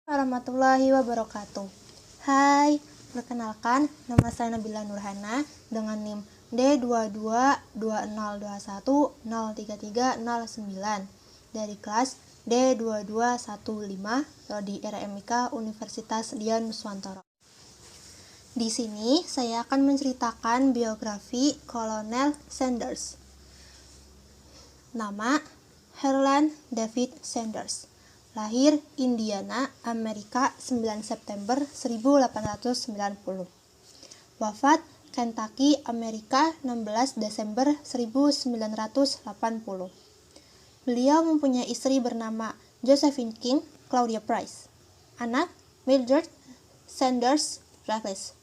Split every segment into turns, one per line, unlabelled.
Warahmatullahi wabarakatuh. Hai, perkenalkan nama saya Nabila Nurhana dengan NIM D222021033039 dari kelas D2215 Prodi RMIK Universitas Dian Nuswantoro. Di sini saya akan menceritakan biografi Kolonel Sanders. Nama Harlan David Sanders. Lahir Indiana, Amerika 9 September 1890. Wafat Kentucky, Amerika 16 Desember 1980. Beliau mempunyai istri bernama Josephine King Claudia Price. Anak Mildred Sanders Raffles,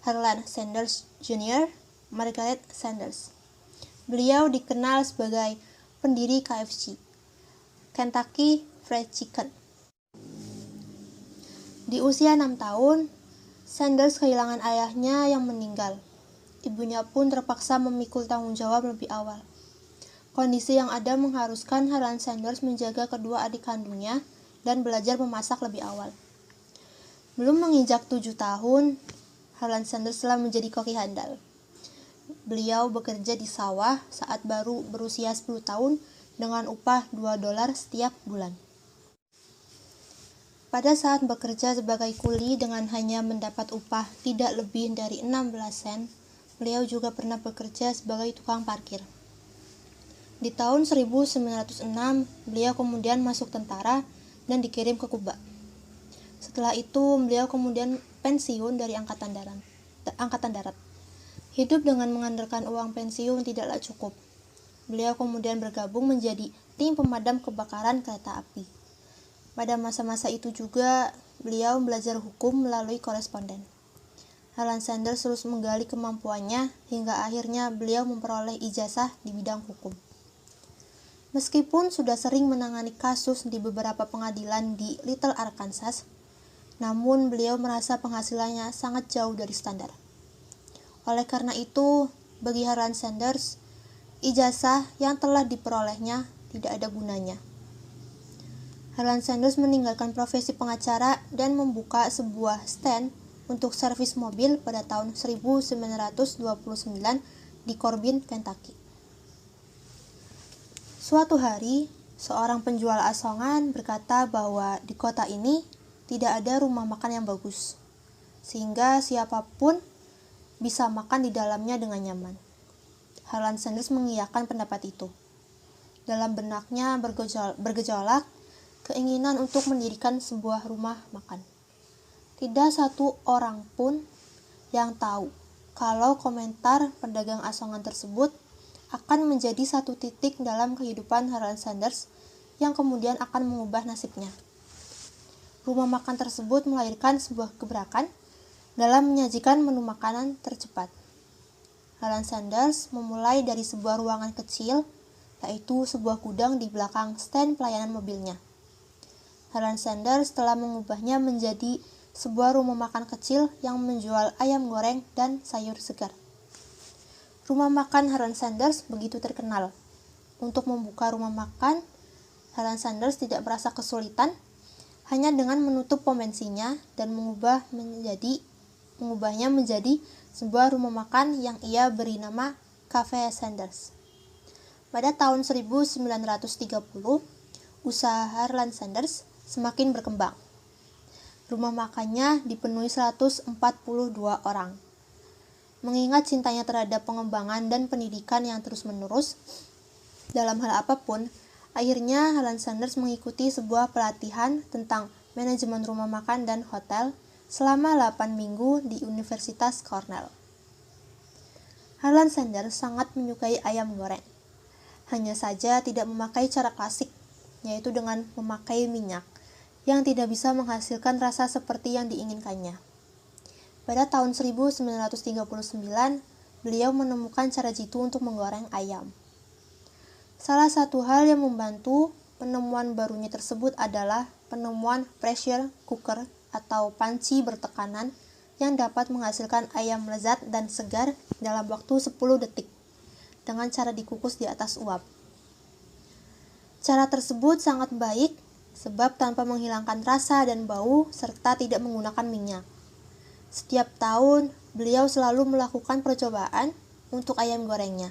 Harlan Sanders Jr., Margaret Sanders. Beliau dikenal sebagai pendiri KFC, Kentucky Fried Chicken. Di usia 6 tahun, Sanders kehilangan ayahnya yang meninggal. Ibunya pun terpaksa memikul tanggung jawab lebih awal. Kondisi yang ada mengharuskan Harlan Sanders menjaga kedua adik kandungnya dan belajar memasak lebih awal. Belum menginjak 7 tahun, Harlan Sanders telah menjadi koki handal. Beliau bekerja di sawah saat baru berusia 10 tahun dengan upah $2 setiap bulan. Pada saat bekerja sebagai kuli dengan hanya mendapat upah tidak lebih dari 16 sen, beliau juga pernah bekerja sebagai tukang parkir. Di tahun 1906, beliau kemudian masuk tentara dan dikirim ke Kuba. Setelah itu, beliau kemudian pensiun dari Angkatan Darat. Hidup dengan mengandalkan uang pensiun tidaklah cukup. Beliau kemudian bergabung menjadi tim pemadam kebakaran kereta api. Pada masa-masa itu juga, beliau belajar hukum melalui koresponden. Harlan Sanders terus menggali kemampuannya hingga akhirnya beliau memperoleh ijazah di bidang hukum. Meskipun sudah sering menangani kasus di beberapa pengadilan di Little Arkansas, namun beliau merasa penghasilannya sangat jauh dari standar. Oleh karena itu, bagi Harlan Sanders, ijazah yang telah diperolehnya tidak ada gunanya. Harlan Sanders meninggalkan profesi pengacara dan membuka sebuah stand untuk servis mobil pada tahun 1929 di Corbin, Kentucky. Suatu hari, seorang penjual asongan berkata bahwa di kota ini tidak ada rumah makan yang bagus, sehingga siapapun bisa makan di dalamnya dengan nyaman. Harlan Sanders mengiyakan pendapat itu. Dalam benaknya bergejolak keinginan untuk mendirikan sebuah rumah makan. Tidak satu orang pun yang tahu kalau komentar pedagang asongan tersebut akan menjadi satu titik dalam kehidupan Harlan Sanders yang kemudian akan mengubah nasibnya. Rumah makan tersebut melahirkan sebuah gebrakan dalam menyajikan menu makanan tercepat. Harlan Sanders memulai dari sebuah ruangan kecil, yaitu sebuah gudang di belakang stand pelayanan mobilnya. Harlan Sanders telah mengubahnya menjadi sebuah rumah makan kecil yang menjual ayam goreng dan sayur segar. Rumah makan Harlan Sanders begitu terkenal. Untuk membuka rumah makan, Harlan Sanders tidak merasa kesulitan, hanya dengan menutup pom bensinnya dan mengubahnya menjadi sebuah rumah makan yang ia beri nama Cafe Sanders. Pada tahun 1930, usaha Harlan Sanders semakin berkembang. Rumah makannya dipenuhi 142 orang. Mengingat cintanya terhadap pengembangan dan pendidikan yang terus-menerus dalam hal apapun, akhirnya Harlan Sanders mengikuti sebuah pelatihan tentang manajemen rumah makan dan hotel selama 8 minggu di Universitas Cornell. Harlan Sanders sangat menyukai ayam goreng. Hanya saja tidak memakai cara klasik, yaitu dengan memakai minyak, yang tidak bisa menghasilkan rasa seperti yang diinginkannya. Pada tahun 1939, beliau menemukan cara jitu untuk menggoreng ayam. Salah satu hal yang membantu penemuan barunya tersebut adalah penemuan pressure cooker atau panci bertekanan yang dapat menghasilkan ayam lezat dan segar dalam waktu 10 detik dengan cara dikukus di atas uap. Cara tersebut sangat baik sebab tanpa menghilangkan rasa dan bau serta tidak menggunakan minyak. Setiap tahun, beliau selalu melakukan percobaan untuk ayam gorengnya.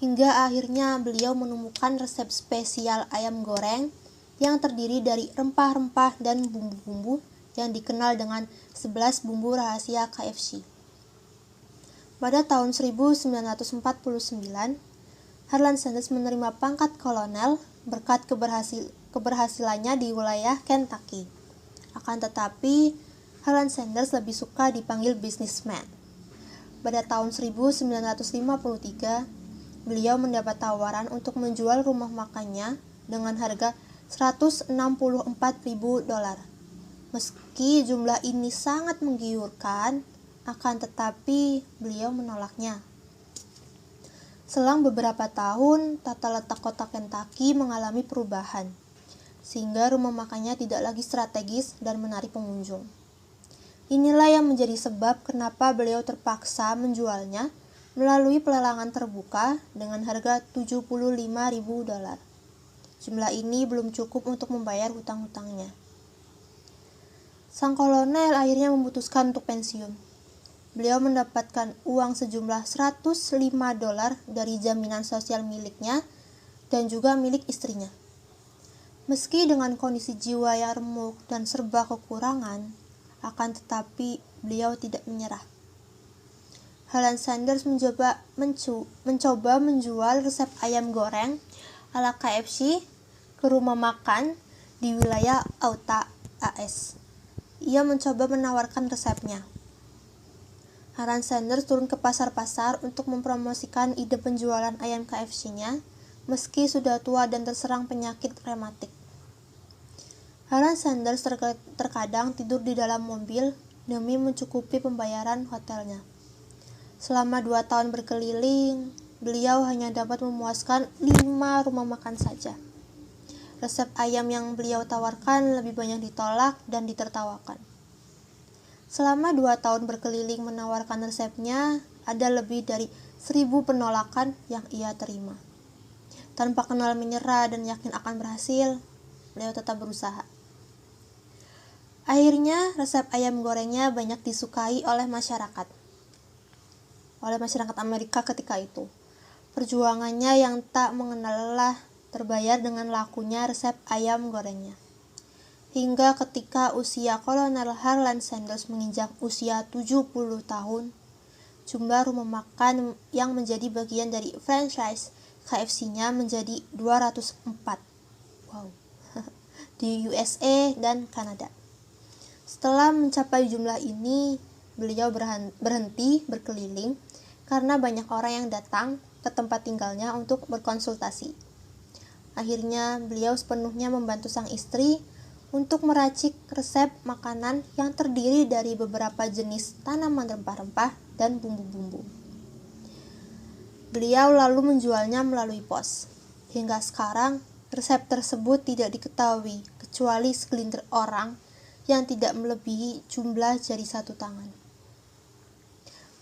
Hingga akhirnya beliau menemukan resep spesial ayam goreng yang terdiri dari rempah-rempah dan bumbu-bumbu yang dikenal dengan 11 bumbu rahasia KFC. Pada tahun 1949, Harlan Sanders menerima pangkat kolonel berkat keberhasilannya di wilayah Kentucky. Akan tetapi, Harlan Sanders lebih suka dipanggil businessman. Pada tahun 1953, beliau mendapat tawaran untuk menjual rumah makannya dengan harga $164.000. Meski jumlah ini sangat menggiurkan, akan tetapi beliau menolaknya. Selang beberapa tahun, tata letak kota Kentucky mengalami perubahan, sehingga rumah makannya tidak lagi strategis dan menarik pengunjung. Inilah yang menjadi sebab kenapa beliau terpaksa menjualnya melalui pelelangan terbuka dengan harga $75.000. Jumlah ini belum cukup untuk membayar hutang-hutangnya. Sang kolonel akhirnya memutuskan untuk pensiun. Beliau mendapatkan uang sejumlah $105 dari jaminan sosial miliknya dan juga milik istrinya. Meski dengan kondisi jiwa yang remuk dan serba kekurangan, akan tetapi beliau tidak menyerah. Harlan Sanders mencoba menjual resep ayam goreng ala KFC ke rumah makan di wilayah Utah, AS. Ia mencoba menawarkan resepnya. Harlan Sanders turun ke pasar-pasar untuk mempromosikan ide penjualan ayam KFC-nya, meski sudah tua dan terserang penyakit rematik. Harlan Sanders terkadang tidur di dalam mobil demi mencukupi pembayaran hotelnya. Selama 2 tahun berkeliling, beliau hanya dapat memuaskan 5 rumah makan saja. Resep ayam yang beliau tawarkan lebih banyak ditolak dan ditertawakan. Selama 2 tahun berkeliling menawarkan resepnya, ada lebih dari 1.000 penolakan yang ia terima. Tanpa kenal menyerah dan yakin akan berhasil, beliau tetap berusaha. Akhirnya, resep ayam gorengnya banyak disukai oleh masyarakat Amerika ketika itu. Perjuangannya yang tak mengenal lelah terbayar dengan lakunya resep ayam gorengnya. Hingga ketika usia Kolonel Harlan Sanders menginjak usia 70 tahun, jumlah rumah makan yang menjadi bagian dari franchise KFC-nya menjadi 204. Wow. Di USA dan Kanada. Setelah mencapai jumlah ini, beliau berhenti berkeliling karena banyak orang yang datang ke tempat tinggalnya untuk berkonsultasi. Akhirnya, beliau sepenuhnya membantu sang istri untuk meracik resep makanan yang terdiri dari beberapa jenis tanaman rempah-rempah dan bumbu-bumbu. Beliau lalu menjualnya melalui pos. Hingga sekarang, resep tersebut tidak diketahui kecuali segelintir orang yang tidak melebihi jumlah jari satu tangan.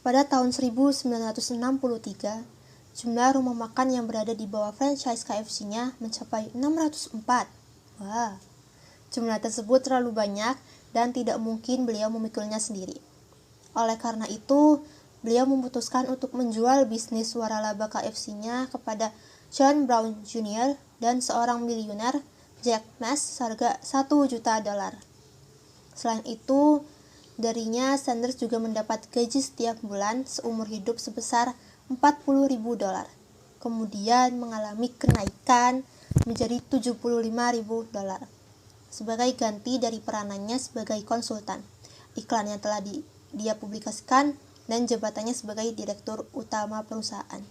Pada tahun 1963, jumlah rumah makan yang berada di bawah franchise KFC-nya mencapai 604. Wah, jumlah tersebut terlalu banyak dan tidak mungkin beliau memikulnya sendiri. Oleh karena itu, beliau memutuskan untuk menjual bisnis waralaba KFC-nya kepada John Brown Jr. dan seorang miliuner, Jack Ma, seharga $1 juta. Selain itu, darinya Sanders juga mendapat gaji setiap bulan seumur hidup sebesar $40.000, kemudian mengalami kenaikan menjadi $75.000 sebagai ganti dari peranannya sebagai konsultan, iklan yang telah dia publikasikan, dan jabatannya sebagai direktur utama perusahaan.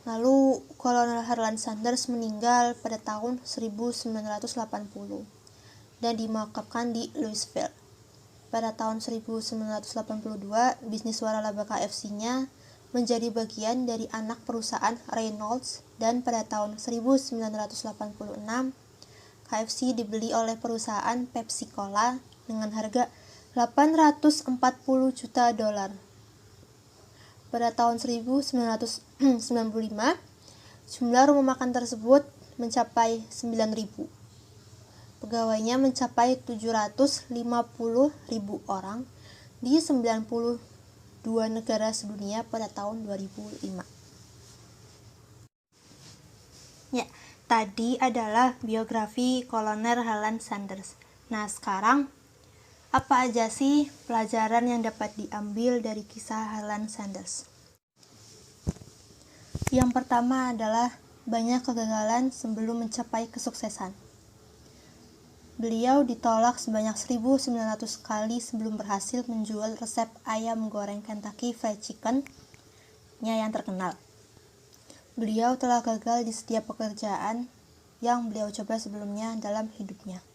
Lalu, Kolonel Harlan Sanders meninggal pada tahun 1980 dan dimakamkan di Louisville. Pada tahun 1982, bisnis waralaba KFC-nya menjadi bagian dari anak perusahaan Reynolds, dan pada tahun 1986, KFC dibeli oleh perusahaan Pepsi Cola dengan harga $840 juta. Pada tahun 1995, jumlah rumah makan tersebut mencapai 9.000. Pegawainya mencapai 750.000 orang di 92 negara sedunia pada tahun 2005. Ya, tadi adalah biografi Kolonel Harlan Sanders. Nah, sekarang apa aja sih pelajaran yang dapat diambil dari kisah Harlan Sanders? Yang pertama adalah banyak kegagalan sebelum mencapai kesuksesan. Beliau ditolak sebanyak 1.900 kali sebelum berhasil menjual resep ayam goreng Kentucky Fried Chicken-nya yang terkenal. Beliau telah gagal di setiap pekerjaan yang beliau coba sebelumnya dalam hidupnya.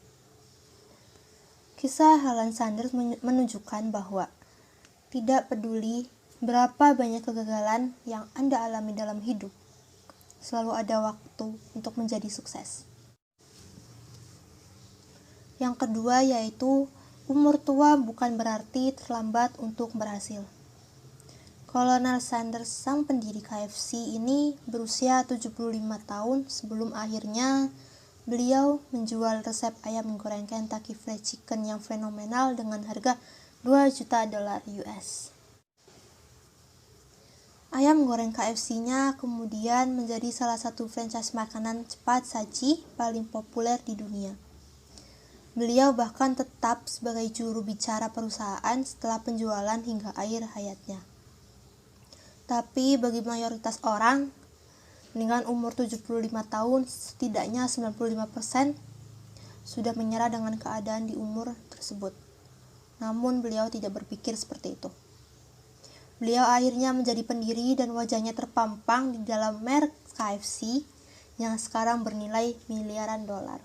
Kisah Harlan Sanders menunjukkan bahwa tidak peduli berapa banyak kegagalan yang Anda alami dalam hidup, selalu ada waktu untuk menjadi sukses. Yang kedua yaitu umur tua bukan berarti terlambat untuk berhasil. Kolonel Sanders, sang pendiri KFC ini berusia 75 tahun sebelum akhirnya beliau menjual resep ayam goreng Kentucky Fried Chicken yang fenomenal dengan harga $2 juta US. Ayam goreng KFC-nya kemudian menjadi salah satu franchise makanan cepat saji paling populer di dunia. Beliau bahkan tetap sebagai juru bicara perusahaan setelah penjualan hingga akhir hayatnya. Tapi bagi mayoritas orang, dengan umur 75 tahun, setidaknya 95% sudah menyerah dengan keadaan di umur tersebut. Namun beliau tidak berpikir seperti itu. Beliau akhirnya menjadi pendiri dan wajahnya terpampang di dalam merek KFC yang sekarang bernilai miliaran dolar.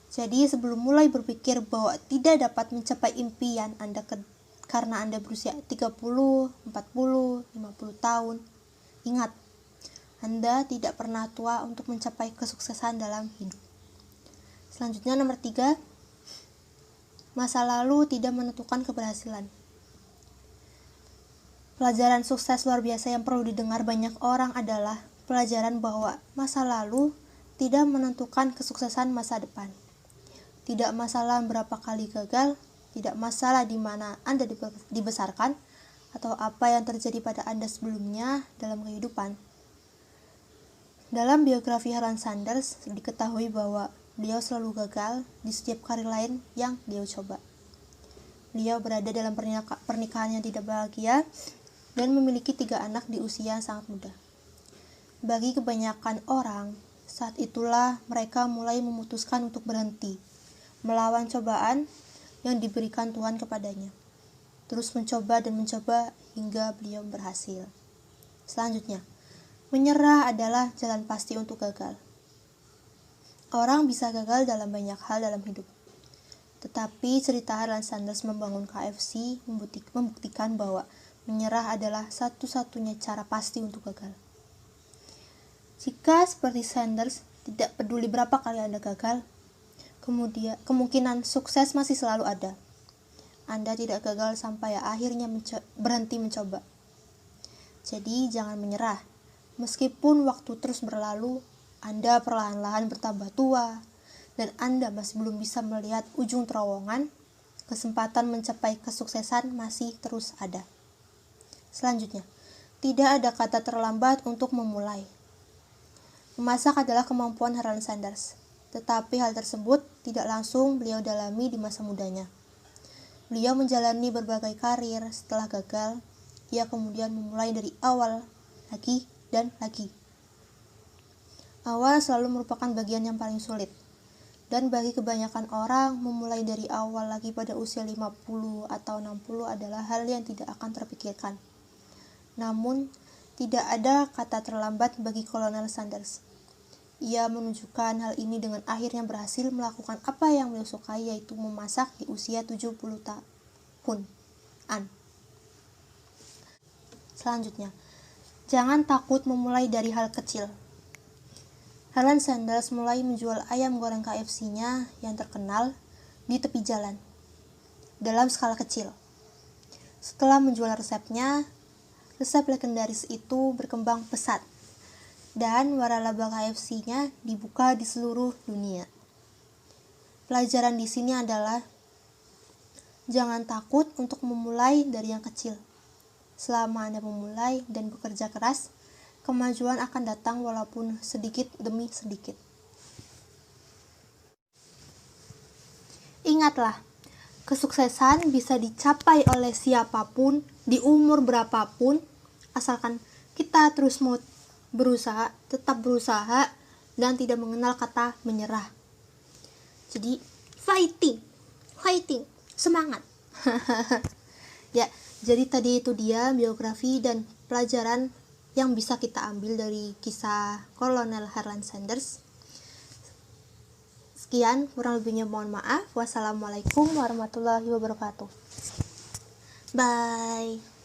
Jadi sebelum mulai berpikir bahwa tidak dapat mencapai impian Anda karena Anda berusia 30, 40, 50 tahun, ingat, Anda tidak pernah tua untuk mencapai kesuksesan dalam hidup. Selanjutnya nomor 3, masa lalu tidak menentukan keberhasilan. Pelajaran sukses luar biasa yang perlu didengar banyak orang adalah pelajaran bahwa masa lalu tidak menentukan kesuksesan masa depan. Tidak masalah berapa kali gagal, tidak masalah di mana Anda dibesarkan, atau apa yang terjadi pada Anda sebelumnya dalam kehidupan. Dalam biografi Harlan Sanders, diketahui bahwa beliau selalu gagal di setiap karir lain yang beliau coba. Beliau berada dalam pernikahan yang tidak bahagia dan memiliki 3 anak di usia yang sangat muda. Bagi kebanyakan orang, saat itulah mereka mulai memutuskan untuk berhenti, melawan cobaan yang diberikan Tuhan kepadanya. Terus mencoba dan mencoba hingga beliau berhasil. Selanjutnya, menyerah adalah jalan pasti untuk gagal. Orang bisa gagal dalam banyak hal dalam hidup. Tetapi cerita Harlan Sanders membangun KFC membuktikan bahwa menyerah adalah satu-satunya cara pasti untuk gagal. Jika seperti Sanders, tidak peduli berapa kali Anda gagal, kemudian kemungkinan sukses masih selalu ada. Anda tidak gagal sampai akhirnya berhenti mencoba. Jadi jangan menyerah. Meskipun waktu terus berlalu, Anda perlahan-lahan bertambah tua, dan Anda masih belum bisa melihat ujung terowongan, kesempatan mencapai kesuksesan masih terus ada. Selanjutnya, tidak ada kata terlambat untuk memulai. Memasak adalah kemampuan Harlan Sanders. Tetapi hal tersebut tidak langsung beliau dalami di masa mudanya. Beliau menjalani berbagai karir. Setelah gagal, ia kemudian memulai dari awal lagi dan lagi. Awal selalu merupakan bagian yang paling sulit. Dan bagi kebanyakan orang, memulai dari awal lagi pada usia 50 atau 60 adalah hal yang tidak akan terpikirkan. Namun, tidak ada kata terlambat bagi Kolonel Sanders. Ia menunjukkan hal ini dengan akhirnya berhasil melakukan apa yang beliau sukai, yaitu memasak di usia 70 tahun. Selanjutnya, jangan takut memulai dari hal kecil. Harlan Sanders mulai menjual ayam goreng KFC-nya yang terkenal di tepi jalan, dalam skala kecil. Setelah menjual resepnya, resep legendaris itu berkembang pesat, dan waralaba KFC-nya dibuka di seluruh dunia. pelajaran di sini adalah jangan takut untuk memulai dari yang kecil. Selama Anda memulai dan bekerja keras, kemajuan akan datang walaupun sedikit demi sedikit. Ingatlah, kesuksesan bisa dicapai oleh siapapun, di umur berapapun, asalkan kita terus mau berusaha, tetap berusaha, dan tidak mengenal kata menyerah. Jadi, fighting, semangat. Ya, jadi tadi itu dia biografi dan pelajaran yang bisa kita ambil dari kisah Kolonel Harlan Sanders. Sekian, kurang lebihnya mohon maaf. Wassalamualaikum warahmatullahi wabarakatuh. Bye.